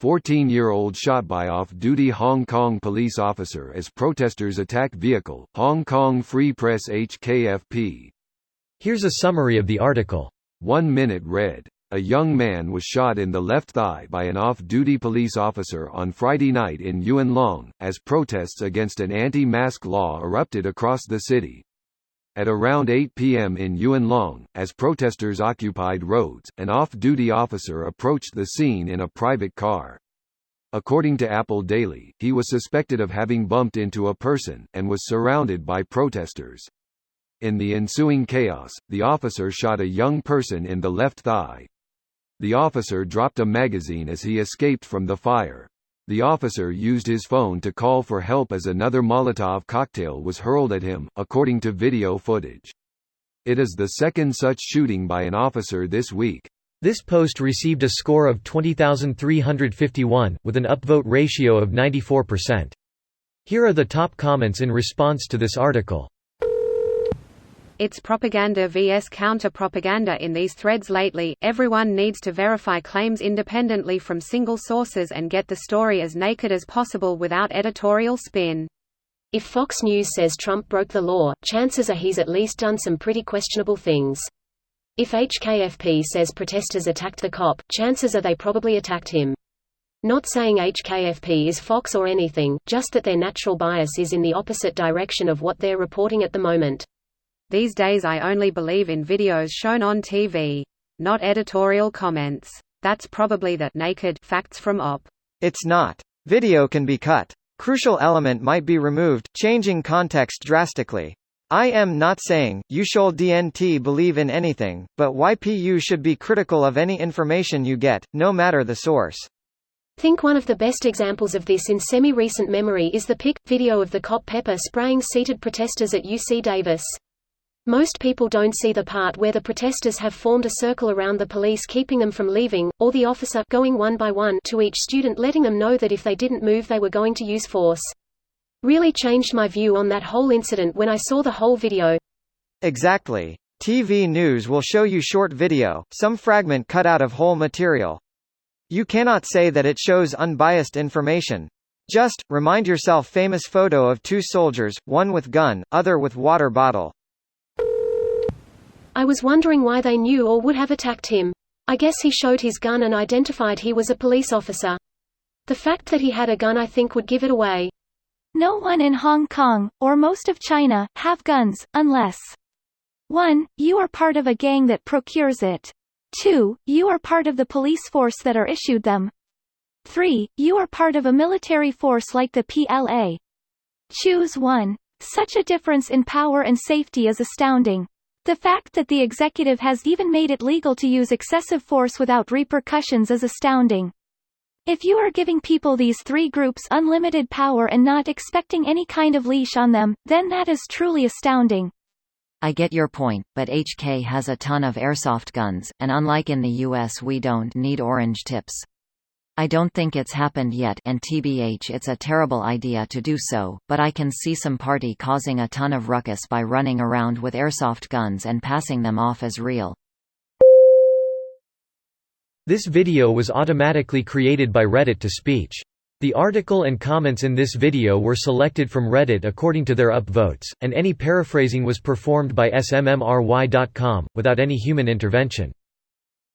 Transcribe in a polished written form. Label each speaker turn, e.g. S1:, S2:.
S1: 14-year-old shot by off-duty Hong Kong police officer as protesters attack vehicle, Hong Kong Free Press HKFP.
S2: Here's a summary of the article.
S1: 1 minute read. A young man was shot in the left thigh by an off-duty police officer on Friday night in Yuen Long, as protests against an anti-mask law erupted across the city. At around 8 p.m. in Yuen Long, as protesters occupied roads, an off-duty officer approached the scene in a private car. According to Apple Daily, he was suspected of having bumped into a person, and was surrounded by protesters. In the ensuing chaos, the officer shot a young person in the left thigh. The officer dropped a magazine as he escaped from the fire. The officer used his phone to call for help as another Molotov cocktail was hurled at him, according to video footage. It is the second such shooting by an officer this week.
S2: This post received a score of 20,351, with an upvote ratio of 94%. Here are the top comments in response to this article.
S3: It's propaganda vs counter-propaganda in these threads lately. Everyone needs to verify claims independently from single sources and get the story as naked as possible without editorial spin.
S4: If Fox News says Trump broke the law, chances are he's at least done some pretty questionable things. If HKFP says protesters attacked the cop, chances are they probably attacked him. Not saying HKFP is Fox or anything, just that their natural bias is in the opposite direction of what they're reporting at the moment.
S3: These days I only believe in videos shown on TV. Not editorial comments. That's probably the naked facts from OP.
S5: It's not. Video can be cut. Crucial element might be removed, changing context drastically. I am not saying, you should DNT believe in anything, but YPU should be critical of any information you get, no matter the source.
S4: Think one of the best examples of this in semi-recent memory is the video of the cop pepper spraying seated protesters at UC Davis. Most people don't see the part where the protesters have formed a circle around the police keeping them from leaving, or the officer going one by one to each student letting them know that if they didn't move they were going to use force. Really changed my view on that whole incident when I saw the whole video.
S5: Exactly. TV news will show you short video, some fragment cut out of whole material. You cannot say that it shows unbiased information. Just, remind yourself famous photo of two soldiers, one with gun, other with water bottle.
S4: I was wondering why they knew or would have attacked him. I guess he showed his gun and identified he was a police officer. The fact that he had a gun I think would give it away.
S6: No one in Hong Kong, or most of China, have guns, unless 1. You are part of a gang that procures it. 2. You are part of the police force that are issued them. 3. You are part of a military force like the PLA. Choose one. Such a difference in power and safety is astounding. The fact that the executive has even made it legal to use excessive force without repercussions is astounding. If you are giving people these three groups unlimited power and not expecting any kind of leash on them, then that is truly astounding.
S7: I get your point, but HK has a ton of airsoft guns, and unlike in the US we don't need orange tips. I don't think it's happened yet, and TBH it's a terrible idea to do so, but I can see some party causing a ton of ruckus by running around with airsoft guns and passing them off as real.
S2: This video was automatically created by Reddit to speech. The article and comments in this video were selected from Reddit according to their upvotes, and any paraphrasing was performed by smmry.com, without any human intervention.